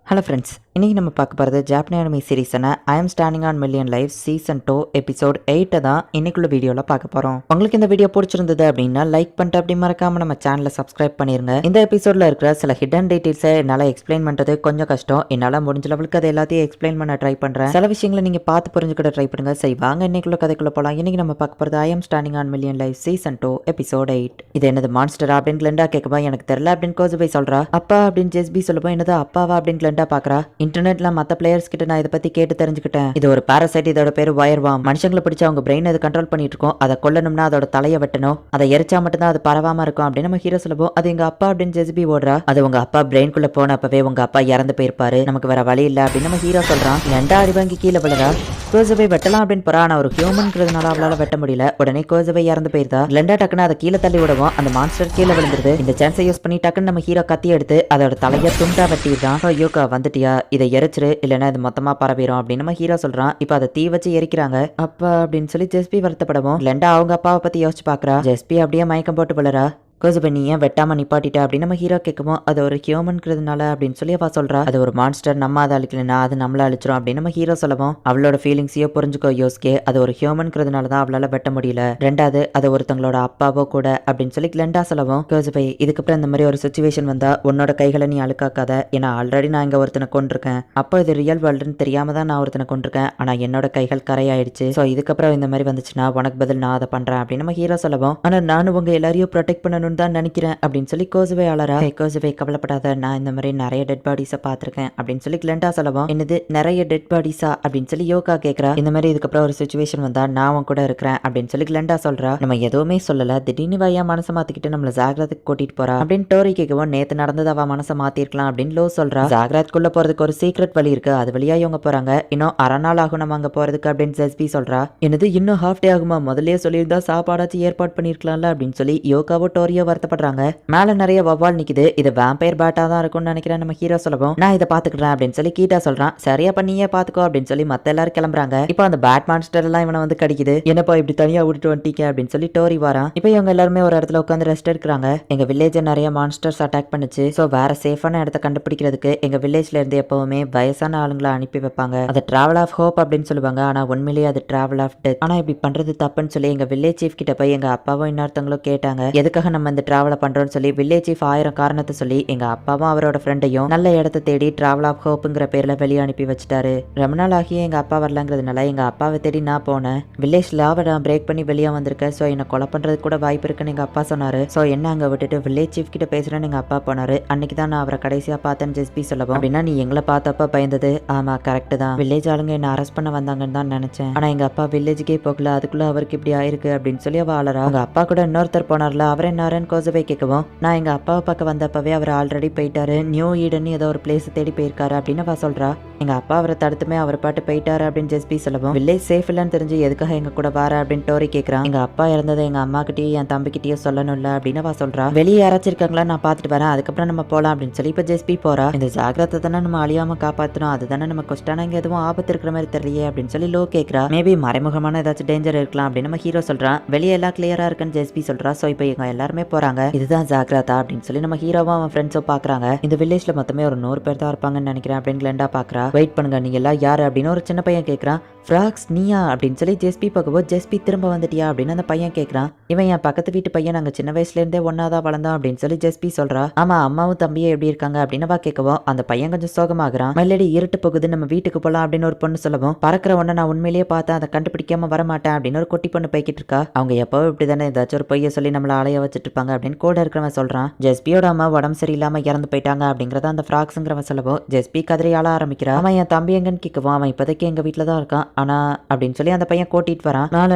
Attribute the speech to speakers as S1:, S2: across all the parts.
S1: Hello friends, இன்றைக்கி நம்ம பார்க்க போகிறது ஜாப்பனீஸ் அனிமி சீரீஸான I am standing on million life season 2 episode 8 தான் இன்னைக்குள்ள வீடியோவில் பார்க்க போகிறோம். உங்களுக்கு இந்த வீடியோ பிடிச்சிருந்தது அப்படின்னா லைக் பண்ணிட்டு அப்படி மறக்காமல் நம்ம சேனலை சப்ஸ்கிரைப் பண்ணிருங்க. இந்த எபிசோடில் இருக்கிற சில ஹிடன் டீட்டெயில்ஸை என்னால் எக்ஸ்பிளைன் பண்ணுறது கொஞ்சம் கஷ்டம். என்னால் முடிஞ்ச லெவலுக்கு அதை எல்லாத்தையும் எக்ஸ்பிளைன் பண்ண ட்ரை பண்ணுறேன். சில விஷயங்களை நீங்கள் பார்த்து புரிஞ்சுக்கிட்ட ட்ரை பண்ணுங்க. சரி வாங்க இன்னைக்குள்ள கதைக்குள்ள போகலாம். இன்றைக்கி நம்ம பார்க்க போகிறது ஐ am standing on million life season 2 episode 8. இது என்னது மான்ஸ்டர் அப்படின்னு கிளெண்டா கேட்கப்பா எனக்கு தெரியல அப்படின்னு கோசுபை சொல்கிறா. அப்பா அப்படின்னு ஜெஸ்பி சொல்லப்போ என்னது அப்பாவா அப்படின்னு கிளெண்டா பார்க்குறா. இன்டர்நெட்ல மத்த பிளேயர்ஸ் கிட்ட நான் இதை பத்தி கேட்டு தெரிஞ்சுக்கிட்டேன். இது ஒரு பாராசைட், இதோட பேரு வயர்வாம். மனுஷங்களை பிடிச்சி அவங்க பிரெயின் அதை கண்ட்ரோல் பண்ணிட்டு இருக்கோம். அதை கொல்லணும்னா அதோட தலையை வெட்டணும். அதை எரிச்சா மட்டும்தான் அது பரவாம இருக்கும் அப்படின்னு நம்ம ஹீரோ சொல்லப்போ அது எங்க அப்பா அப்படின்னு ஜெஸ்பி ஓடுறா. அது உங்க அப்பா பிரெயின்குள்ள போனப்பவே உங்க அப்பா இறந்து போயிருப்பாரு, நமக்கு வேற வழி இல்ல அப்படின்னு நம்ம ஹீரோ சொல்றான். லெண்டா அடிவாங்கி கீழே விழுறா. கோசுபை வெட்டலாம் அப்படின்னு போறா. ஆனா ஒரு ஹியூமன்ங்கிறதுனால அவளால வெட்ட முடியல. உடனே கோசுபை இறந்து போயிருந்தா. லெண்டா டக்குன்னு அதை கீழே தள்ளி விடுவோம். அந்த மான்ஸ்டர் கீழே விழுந்துருது. இந்த சான்ஸை யூஸ் பண்ணி டக்குன்னு நம்ம ஹீரோ கத்தி எடுத்து அதோட தலையை துண்டா வெட்டிடுறான். யோகா வந்துட்டியா, இதை எரிச்சிரு இல்லைன்னா இது மொத்தமா பரவிடும் அப்படின்னு நம்ம ஹீரோ சொல்றான். இப்ப அதை தீ வச்சு எரிக்கிறாங்க. அப்பா அப்படின்னு சொல்லி ஜெஸ்பி வருத்தப்படவும் லெண்டா அவங்க அப்பாவை பத்தி யோசிச்சு பாக்குறா. ஜெஸ்பி அப்படியே மயக்கம் போட்டு விழுறா. கோசுபை நீ ஏன் வெட்டாம நிப்பாட்டிட்ட அப்படின்னு நம்ம ஹீரோ கேட்கவும் அது ஒரு ஹியூமன்ங்கிறதுனால அப்படின்னு சொல்லி அவ சொல்றா. அது ஒரு மான்ஸ்டர், நம்ம அதை அழிக்கலனா அது நம்மள அழிச்சிரும் அப்படின்னு நம்ம ஹீரோ சொல்லவும் அவளோட ஃபீலிங்ஸையோ புரிஞ்சுக்கோ யோஸ்கே. அது ஒரு ஹியூமன்ங்கிறதுனால தான் அவளால வெட்ட முடியல. ரெண்டாவது அது ஒருத்தங்களோட அப்பாவோ கூட அப்படின்னு சொல்லி லெண்டா சொல்லவும் கோசுபை இதுக்கப்புறம் இந்த மாதிரி ஒரு சுச்சுவேஷன் வந்தா உன்னோட கைகளை நீ அழுக்காக்காத. ஏன்னா ஆல்ரெடி நான் இங்க ஒருத்தனை கொண்டிருக்கேன். அப்போ இது ரியல் வேர்ல்டுன்னு தெரியாம தான் நான் ஒருத்தனை கொண்டிருக்கேன். ஆனா என்னோட கைகள் கரையாயிடுச்சு. ஸோ இதுக்கப்புறம் இந்த மாதிரி வந்துச்சுன்னா உனக்கு பதில் நான் அதை பண்றேன் அப்படின்னு நம்ம ஹீரோ சொல்லவும் ஆனா நானும் உங்க எல்லாரையும் ப்ரொடெக்ட் பண்ணணும் தான் நினைக்கிறேன் அப்படின்னு சொல்லி கோசுபை அலறா. கோசுபை கவலைப்படாத, நான் இந்த மாதிரி நிறைய டெட் பாடிஸை பார்த்திருக்கேன் அப்படின்னு சொல்லி கிளெண்டா சொல்லவும் என்னது நிறைய டெட் பாடிஸா அப்படின்னு சொல்லி யோகா கேட்கறா. இந்த மாதிரி இதுக்கப்புறம் ஒரு சுச்சுவேஷன் வந்தா நான் உன் கூட இருக்கிறேன் அப்படின்னு சொல்லி கிளெண்டா சொல்றா. நம்ம எதுவுமே சொல்லல, திடீர்னு வையா மனசை மாத்திக்கிட்டு நம்மள ஜாகிரத்துக்கு கூட்டிட்டு போறா அப்படின்னு டோரி கேட்கவும் நேத்து நடந்தது அவ மனசை மாத்திருக்கலாம் அப்படின்னு லோ சொல்றா. ஜாகிரத்துக்குள்ள போறதுக்கு ஒரு சீக்ரெட் வழி இருக்கு, அது வழியா இவங்க போறாங்க. இன்னும் அரை நாள் ஆகும் நம்ம அங்க போறதுக்கு அப்படின்னு ஜெஸ்பி சொல்றா. என்னது இன்னும் ஹாஃப் டே ஆகுமா, முதல்லயே சொல்லியிருந்தா சாப்பாடாச்சும் ஏற்பாடு பண்ணிருக்கலாம்ல அப்படின்னு சொல்லி யோகாவோ டோரியோ வருத்தப்படுறாங்க. மேல நிறைய வவ்வால் நிக்குது. இது வேம்பயர் பேட்டா தான் இருக்கும்னு நினைக்கிறேன் நம்ம ஹீரோ சொல்லவும் நான் இதை பாத்துக்கிறேன் அப்படின்னு சொல்லி கீட்டா சொல்றான். சரியா பண்ணியே பாத்துக்கோ அப்படின்னு சொல்லி மத்த எல்லாரும் கிளம்புறாங்க. இப்போ அந்த பேட் மான்ஸ்டர் எல்லாம் இவனை வந்து கடிக்குது. என்னப்பா இப்படி தனியா விட்டுட்டு வந்துட்டீங்க அப்படின்னு சொல்லி டோரி வரான். இப்போ இவங்க எல்லாருமே ஒரு இடத்துல உட்காந்து ரெஸ்ட் எடுக்கிறாங்க. எங்க வில்லேஜ் நிறைய மான்ஸ்டர்ஸ் அட்டாக் பண்ணுச்சு. ஸோ வேற சேஃபான இடத்த கண்டுபிடிக்கிறதுக்கு எங்க வில்லேஜ்ல இருந்து எப்பவுமே வயசான ஆளுங்களை அனுப்பி வைப்பாங்க. அதை டிராவல் ஆஃப் ஹோப் அப்படின்னு சொல்லுவாங்க. ஆனா உண்மையிலேயே அது டிராவல் ஆஃப் டெத். ஆனா இப்படி பண்றது தப்புன்னு சொல்லி எங்க வில்லேஜ் சீஃப் கிட்ட போய் எங்க அப்பாவும் இன்னொருத்தவங்களும் கேட்டாங்க எதுக்காக நம்ம இந்த டிராவலை பண்றோம்னு சொல்லி. வில்லேஜ் சீஃப் 1000 காரணத்தை சொல்லி எங்க அப்பாவும் அவரோட ஃப்ரெண்டையும் நல்ல இடத்தை தேடி டிராவல் ஆஃப் ஹோப்புங்கிற பேர்ல வெளியே அனுப்பி வச்சுட்டாரு. ரொம்ப நாள் ஆகிய எங்க அப்பா வரலங்கிறதுனால எங்க அப்பாவை தேடி நான் போனேன். வில்லேஜ் லாவை நான் பிரேக் பண்ணி வெளியே வந்திருக்கேன். ஸோ என்னை கொலை பண்றதுக்கு கூட வாய்ப்பு இருக்குன்னு எங்க அப்பா சொன்னாரு. ஸோ என்ன அங்க விட்டுட்டு வில்லேஜ் சீஃப் கிட்ட பேசுறேன்னு எங்க அப்பா போனாரு. அன்னைக்கு தான் நான் அவரை கடைசியா பார்த்தேன்னு ஜெஸ்பி சொல்லவும் அப்படின்னா நீ எங்களை பார்த்தப்ப பயந்தது ஆமா கரெக்ட் தான். வில்லேஜ் ஆளுங்க என்ன அரெஸ்ட் பண்ண வந்தாங்கன்னு தான் நினைச்சேன். ஆனா எங்க அப்பா வில்லேஜுக்கே போகல, அதுக்குள்ள அவருக்கு இப்படி ஆயிருக்கு அப்படின்னு சொல்லி அவ ஆளறா. உங்க அப்பா கூட இன்னொருத்தர் போனார்ல, அவர் என்னாருன்னு கோசுபை கேட்கவும் நான் எங்க அப்பாவை பார்க்க வந்தப்பவே அவர் ஆல்ரெடி போயிட்டாரு. நியூ ஈடன் ஏதோ ஒரு பிளேஸ் தேடி போயிருக்காரு அப்படின்னு அவ சொல்றா. எங்க அப்பா அவரை தடுத்துமே அவர் பாட்டு போயிட்டாரு அப்படின்னு ஜெஸ்பி சொல்லவும் வில்லேஜ் சேஃப் இல்லன்னு தெரிஞ்சு எதுக்காக எங்க கூட வர அப்படின்னு டோரி கேட்கறான். எங்க அப்பா இறந்ததை எங்க அம்மா கிட்டயும் என் தம்பி கிட்டயும் சொல்லணும்ல அப்படின்னு அவ சொல்றா. வெளியே யாராச்சும் இருக்காங்களா நான் பாத்துட்டு வரேன், அதுக்கப்புறம் நம்ம போலாம் அப்படின்னு சொல்லி இப்ப ஜெஸ்பி போறா. இந்த ஜாகிரத்தை தானே நம்ம அழியாம காப்பாத்தணும், அதுதானே நம்ம கொஸ்டானா இங்க எதுவும் ஆபத்து இருக்கிற மாதிரி தெரியலையே அப்படின்னு சொல்லி லோ கேட்கறா. மேபி மறைமுகமான ஏதாச்சும் டேஞ்சர் இருக்கலாம் அப்படின்னு நம்ம ஹீரோ சொல்றான். வெளியே எல்லாம் கிளியரா இருக்குன்னு ஜெஸ்பி சொல்றா. சோ இப்போ இவங்க எல்லாருமே போறாங்க. இதுதான் ஜாகிரதா அப்படின்னு சொல்லி நம்ம ஹீரோவும் அவன் ஃப்ரெண்ட்ஸோ பாக்குறாங்க. இந்த வில்லேஜ்ல மொத்தமே ஒரு 100 பேர் தான் இருப்பாங்கன்னு நினைக்கிறேன் அப்படின்னு கிளெண்டா பாக்குறா. வெயிட் பண்ணுங்க நீங்க எல்லாம் யாரு அப்படின்னு ஒரு சின்ன பையன் கேட்கறான். ஃப்ராக்ஸ் நீயா அப்படின்னு சொல்லி ஜெஸ்பி பார்க்கும்போது ஜெஸ்பி திரும்ப வந்துட்டியா அப்படின்னு அந்த பையன் கேட்கறான். இவன் என் பக்கத்து வீட்டு பையன், நாங்க சின்ன வயசுல இருந்தே ஒன்னாதான் வளர்ந்தோம் அப்படின்னு சொல்லி ஜெஸ்பி சொல்றா. ஆமா அம்மாவும் தம்பியும் எப்படி இருக்காங்க அப்படின்னு வா கேட்கவும் அந்த பையன் கொஞ்சம் சோகமாகறான். மல்லடி இருட்டு போகுது நம்ம வீட்டுக்கு போலாம் அப்படின்னு ஒரு பொண்ணு சொல்லவும் பறக்கிற ஒண்ணு நான் உண்மையிலேயே பார்த்தேன், அதை கண்டுபிடிக்காம வர மாட்டேன் அப்படின்னு ஒரு குட்டி பொண்ணு போய்கிட்டு இருக்கா. அவங்க எப்பவும் இப்படி தானே ஏதாச்சும் ஒரு பொய்ய சொல்லி நம்மள அலைய வச்சுட்டு இருப்பாங்க அப்படின்னு கூட இருக்கிறவன் சொல்றான். ஜெஸ்பியோட அம்மா உடம்பு சரியில்லாம இறந்து போயிட்டாங்க அப்படிங்கறத அந்த ஃப்ராக்ஸ்ங்கிறவன் சொல்லவும் ஜெஸ்பி கதறி ஆள ஆரம்பிக்கிறா. அவன் என் தம்பி எங்கன்னு கேட்கவும் அவன் இப்போதைக்கு எங்க வீட்டுல தான் இருக்கான் ஆனா அப்படின்னு சொல்லி அந்த பையன் கூட்டிட்டு வரான்.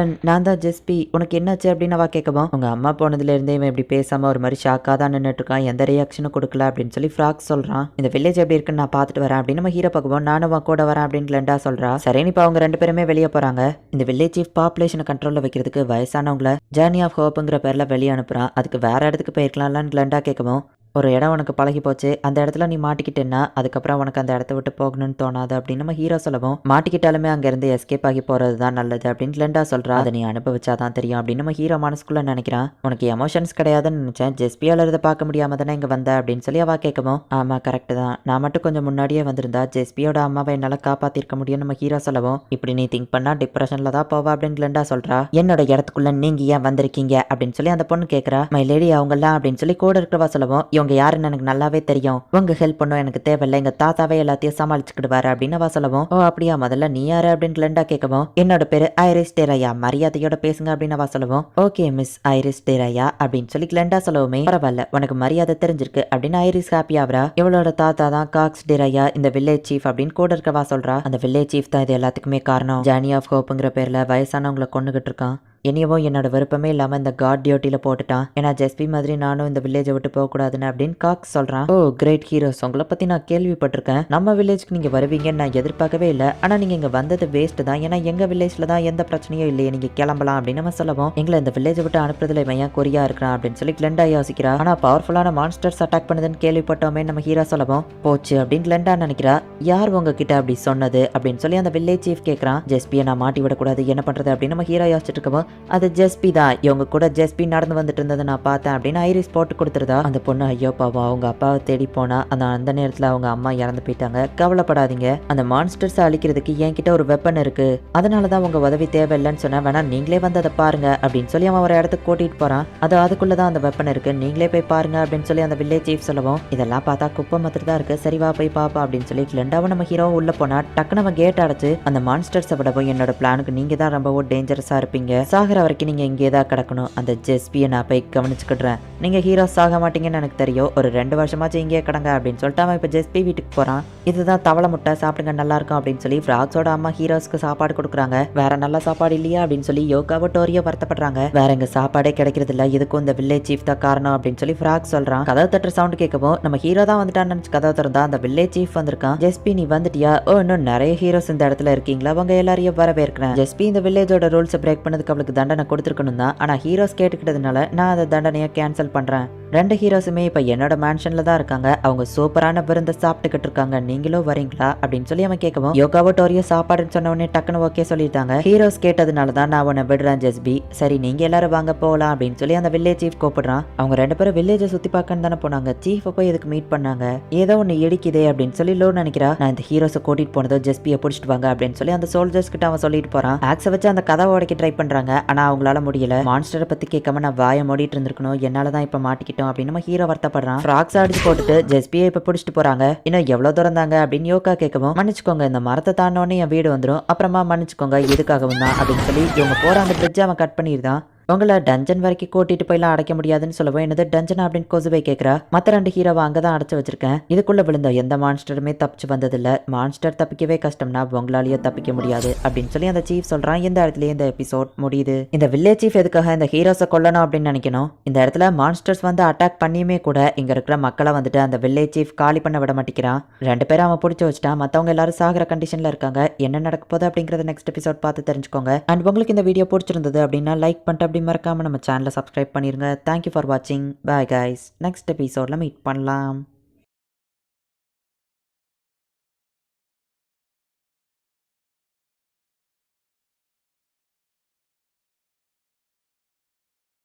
S1: நான் தான் ஜெஸ்பி, உனக்கு என்னாச்சு அப்படின்னு அவ கேட்கவும் உங்க அம்மா போனதுல இருந்தே இவன் இப்படி பேசாம ஒரு மாதிரி ஷாக்கா தான் நின்றுட்டு இருக்கான், எந்த ரியாக்ஷனும் கொடுக்கல அப்படின்னு சொல்லி ஃப்ராக் சொல்றான். இந்த வில்லேஜ் எப்படி இருக்குன்னு நான் பார்த்துட்டு வரேன் அப்படின்னு நம்ம ஹீரோ பார்க்கவும் நானும் கூட வரேன் அப்படின்னு கிளெண்டா சொல்றா. சரின்னு இப்போ அவங்க 2 பேருமே வெளியே போறாங்க. இந்த வில்லேஜ் சீஃப் பாப்புலேஷனை கண்ட்ரோல்ல வைக்கிறதுக்கு வயசானவங்களை ஜர்னி ஆஃப் ஹோப்புங்கிற பேர்ல வெளியே அனுப்புறான். அதுக்கு வேற இடத்துக்கு போயிருக்கலாம்னு கிளெண்டா கேட்கவும் ஒரு இடம் உனக்கு பழகி போச்சு, அந்த இடத்துல நீ மாட்டிக்கிட்டேன்னா அதுக்கப்புறம் உனக்கு அந்த இடத்த விட்டு போகணும்னு தோணாது அப்படின்னு நம்ம ஹீரோ சொல்லவும், மாட்டிக்கிட்டாலுமே அங்கேருந்து எஸ்கேப் ஆகி போகிறது தான் நல்லது அப்படின்னு கிளெண்டா சொல்கிறா. அதை நீ அனுபவிச்சாதான் தெரியும் அப்படின்னு நம்ம ஹீரோ மனசுக்குள்ளே நினைக்கிறான். உனக்கு எமோஷன்ஸ் கிடையாதுன்னு நினச்சேன், ஜெஸ்பியால் இதை பார்க்க முடியாம தானே இங்கே வந்த அப்படின்னு சொல்லி அவள் கேட்கவும், ஆமாம் கரெக்டு தான், நான் மட்டும் கொஞ்சம் முன்னாடியே வந்திருந்தா ஜெஸ்பியோட அம்மாவை என்னால் காப்பாற்றிருக்க முடியும் நம்ம ஹீரோ சொல்லவும், இப்படி நீ திங்க் பண்ணால் டிப்ரெஷனில் தான் போவா அப்படின்னு கிளெண்டா சொல்கிறா. என்னோட இடத்துக்குள்ள நீங்கள் ஏன் வந்திருக்கீங்க அப்படின்னு சொல்லி அந்த பொண்ணு கேட்குறா. மை லேடி அவங்கெல்லாம் அப்படின்னு சொல்லி கூட இருக்கிறவா சொல்லவும், இவங்க யாருன்னு எனக்கு நல்லாவே தெரியும், உங்க ஹெல்ப் பண்ணும் எனக்கு தேவையில்லை, எங்க தாத்தாவே எல்லாத்தையும் சமாளிச்சுக்கிடுவாரு அப்படின்னு அவ சொல்லவும், ஓ அப்படியா, முதல்ல நீ யாரு அப்படின்னு கிளெண்டா கேட்கவும், என்னோட பேரு ஐரிஸ் டேராயா, மரியாதையோட பேசுங்க அப்படின்னு அவ சொல்லவும், ஓகே மிஸ் ஐரிஸ் டேராயா அப்படின்னு சொல்லி கிளெண்டா சொல்லவுமே, பரவாயில்ல உனக்கு மரியாதை தெரிஞ்சிருக்கு அப்படின்னு ஐரிஸ் ஹாப்பி ஆவரா. இவளோட தாத்தா தான் காக்ஸ் டேராயா, இந்த வில்லேஜ் சீஃப் அப்படின்னு கூட இருக்கவா சொல்றா. அந்த வில்லேஜ் சீஃப் தான் இது எல்லாத்துக்குமே காரணம், ஜானி ஆஃப் ஹோப்புங்கிற பேர்ல வயசானவங்களை கொண்டுகிட்டு இருக்கான். என்னையவோ என்னோட விருப்பமே இல்லாமல் இந்த காட் டியூட்டியில் போட்டுட்டான், ஏன்னா ஜெஸ்பி மாதிரி நானும் இந்த வில்லேஜை விட்டு போகக்கூடாதுன்னு அப்படின்னு காக்ஸ் சொல்கிறான். ஓ கிரேட் ஹீரோஸ், உங்களை பற்றி நான் கேள்விப்பட்டிருக்கேன், நம்ம வில்லேஜ்க்கு நீங்கள் வருவீங்கன்னு நான் எதிர்பார்க்கவே இல்லை, ஆனால் நீங்கள் இங்கே வந்தது வேஸ்ட்டு தான், ஏன்னா எங்கள் வில்லேஜில் தான் எந்த பிரச்சனையும் இல்லையே, நீங்கள் கிளம்பலாம் அப்படின்னு நம்ம சொல்லவும், எங்களை இந்த வில்லேஜை விட்டு அனுப்புறதுல இவன் ஏன் குறியா இருக்கிறான் அப்படின்னு சொல்லி கிளெண்டா யோசிக்கிறா. ஆனால் பவர்ஃபுல்லான மான்ஸ்டர்ஸ் அட்டாக் பண்ணுதுன்னு கேள்விப்பட்டோமே நம்ம ஹீரோ சொல்லவும், போச்சு அப்படின்னு கிளெண்டா நினைக்கிறா. யார் உங்ககிட்ட அப்படி சொன்னது அப்படின்னு சொல்லி அந்த வில்லேஜ் சீஃப் கேட்குறான். ஜெஸ்பியை நான் மாட்டி விடக்கூடாது, என்ன பண்ணுறது அப்படின்னு நம்ம ஹீரோ யோசிச்சுட்டு இருக்கவும், அது ஜெஸ்பி தான், இவங்க கூட ஜெஸ்பி நடந்து வந்துட்டு இருந்ததை நான் பார்த்தேன் அப்படின்னு ஐரிஸ் போட்டு கொடுத்துருதா. அந்த பொண்ணு ஐயோ பாவம், அவங்க அப்பாவை தேடி போனா அந்த நேரத்தில் அவங்க அம்மா இறந்து போயிட்டாங்க, கவலைப்படாதீங்க, அந்த மான்ஸ்டர்ஸ் அழிக்கிறதுக்கு என்கிட்ட ஒரு வெப்பன் இருக்கு, அதனால தான் உங்க உதவி தேவையில்லைன்னு சொன்னா, வேணா நீங்களே வந்து அதை பாருங்க அப்படின்னு சொல்லி அவன் ஒரு இடத்துக்கு கூட்டிட்டு போறான். அதுக்குள்ளதான் அந்த வெப்பன் இருக்கு, நீங்களே போய் பாருங்க அப்படின்னு சொல்லி அந்த வில்லேஜ் சீஃப் சொல்லவும், இதெல்லாம் பார்த்தா குப்பை மாதிரி தான் இருக்கு, சரிவா போய் பாப்பா அப்படின்னு சொல்லி கிளெண்டாவும் நம்ம ஹீரோ உள்ள போனா டக்குனு அவன் கேட் அடைச்சு, அந்த மான்ஸ்டர்ஸை விடவும் என்னோட பிளானுக்கு நீங்க தான் ரொம்பவும் டேஞ்சரஸா இருப்பீங்க, சாகிற வரைக்கும் நீங்க இங்கே தான் கிடக்கணும், அந்த ஜெஸ்பியை நான் போய் கவனிச்சுக்கிடுறேன், நீங்க ஹீரோஸ் ஆக மாட்டீங்கன்னு எனக்கு தெரியும், ஒரு 2 வருஷமாச்சு இங்கே கிடங்க அப்படின்னு சொல்லிட்டு அவன் இப்போ ஜெஸ்பி வீட்டுக்கு போறான். இதுதான் தவளை முட்டை, சாப்பிடுங்க நல்லா இருக்கும் அப்படின்னு சொல்லி ஃப்ராக்ஸோட அம்மா ஹீரோஸ்க்கு சாப்பாடு கொடுக்குறாங்க. வேற நல்ல சாப்பாடு இல்லையா அப்படின்னு சொல்லி யோகாவோ டோரியோ வருத்தப்படுறாங்க. வேற எங்க சாப்பாடே கிடைக்கிறது இல்ல, இதுக்கும் இந்த வில்லேஜ் சீஃப் தான் காரணம் அப்படின்னு சொல்லி ஃப்ராக் சொல்றான். கதவு தட்டுற சவுண்ட் கேட்கவும் நம்ம ஹீரோ தான் வந்துட்டான்னு நினைச்சு கதவு திறந்தா அந்த வில்லேஜ் சீஃப் வந்திருக்கான். ஜெஸ்பி நீ வந்துட்டியா, ஓ இன்னும் நிறைய ஹீரோஸ் இந்த இடத்துல இருக்கீங்களா, அவங்க எல்லாரையும் வரவேற்கிறேன். ஜெஸ்பி இந்த வில்லேஜோட ரூல்ஸை பிரேக் பண்ணதுக்கு அவளுக்கு தண்டனை கொடுத்துருக்கணும் தான், ஆனா ஹீரோஸ் கேட்டுக்கிட்டதுனால நான் அந்த தண்டனையை கேன்சல் பண்றேன். 2 ஹீரோஸுமே இப்ப என்னோட மேன்ஷன்ல தான் இருக்காங்க, அவங்க சூப்பரான விருந்த சாப்பிட்டுக்கிட்டு இருக்காங்க, நீங்களும் வரீங்களா அப்படின்னு சொல்லி அவன் கேட்கவும், யோகாவோ டோரியோ சாப்பாடுன்னு சொன்ன உடனே டக்குன்னு ஓகே சொல்லிட்டாங்க. ஹீரோஸ் கேட்டதுனால தான் நான் உன்னை விடுறேன் ஜெஸ்பி, சரி நீங்க எல்லாரும் வாங்க போகலாம் அப்படின்னு சொல்லி அந்த வில்லேஜ் சீஃப் கூப்பிடுறான். அவங்க 2 பேரும் வில்லேஜை சுத்தி பார்க்கன்னு தானே போனாங்க, சீஃப் போய் இதுக்கு மீட் பண்ணாங்க, ஏதோ ஒன்னு இடிக்குதே அப்படின்னு சொல்லி லோ நினைக்கிறா. நான் இந்த ஹீரோஸை கூட்டிட்டு போனதோ ஜெஸ்பியை பிடிச்சிட்டு வாங்க அப்படின்னு சொல்லி அந்த சோல்ஜர்ஸ் கிட்ட அவன் சொல்லிட்டு போறான். ஆக்ஸை வச்சு அந்த கதை உடைக்க ட்ரை பண்றாங்க, ஆனா அவங்களால முடியல. மான்ஸ்டரை பத்தி கேட்காம நான் வாயை மூடிட்டு இருந்திருக்கணும், என்னாலதான் இப்ப மாட்டிக்கிட்டோம் அப்படின்னு நம்ம ஹீரோ வருத்தப்படுறான். ஃப்ராக்ஸ் அடிச்சு போட்டுட்டு ஜெஸ்பியை இப்ப பிடிச்சிட்டு போறாங்க. இன்னும் எவ்வளவு தூரம் தாங்க அப்படின்னு யோகா கேட்கவும், மன்னிச்சுக்கோங்க இந்த மரத்தை தாண்டோன்னு என் வீடு வந்துடும், அப்புறமா மன்னிச்சுக்கோங்க எதுக்காகவும் தான் அப்படின்னு சொல்லி இவங்க போற அந்த பிரிட்ஜை அவன் கட் பண்ணிருந்தான். உங்களை டஞ்சன் வரைக்கும் கூட்டிட்டு போயெல்லாம் அடைக்க முடியாதுன்னு சொல்லவும், என்னது டஞ்சனா அப்படின்னு கொசுவை கேட்குறா. மற்ற 2 ஹீரோவை அங்கதான் அடைச்சு வச்சிருக்கேன், இதுக்குள்ள விழுந்த எந்த மான்ஸ்டருமே தப்பிச்சு வந்ததில்ல, மான்ஸ்டர் தப்பிக்கவே கஷ்டம்னா உங்களாலேயே தப்பிக்க முடியாது அப்படின்னு சொல்லி அந்த சீஃப் சொல்றான். இந்த இடத்துலயே இந்த எபிசோட் முடியுது. இந்த வில்லேஜ் சீஃப் எதுக்காக இந்த ஹீரோஸை கொல்லணும் அப்படின்னு நினைக்கணும், இந்த இடத்துல மான்ஸ்டர்ஸ் வந்து அட்டாக் பண்ணியுமே கூட இங்க இருக்கிற மக்களை வந்துட்டு அந்த வில்லேஜ் சீஃப் காலி பண்ண விட மாட்டேங்கிறான். 2 பேரும் அவன் பிடிச்சி வச்சுட்டான், மற்றவங்க எல்லாரும் சாகிற கண்டிஷன்ல இருக்காங்க. என்ன நடக்க போகுது அப்படிங்கறத நெக்ஸ்ட் எபிசோட் பார்த்து தெரிஞ்சுக்கோங்க. அண்ட் உங்களுக்கு இந்த வீடியோ பிடிச்சிருந்தது அப்படின்னா லைக் பண்ணிட்டு அப்படி மறக்காம நம்ம சேனலை சப்ஸ்கிரைப் பண்ணிருங்க. தேங்க்யூ ஃபார் வாட்சிங். பாய் கைஸ், நெக்ஸ்ட் எபிசோட்ல மீட் பண்ணலாம்.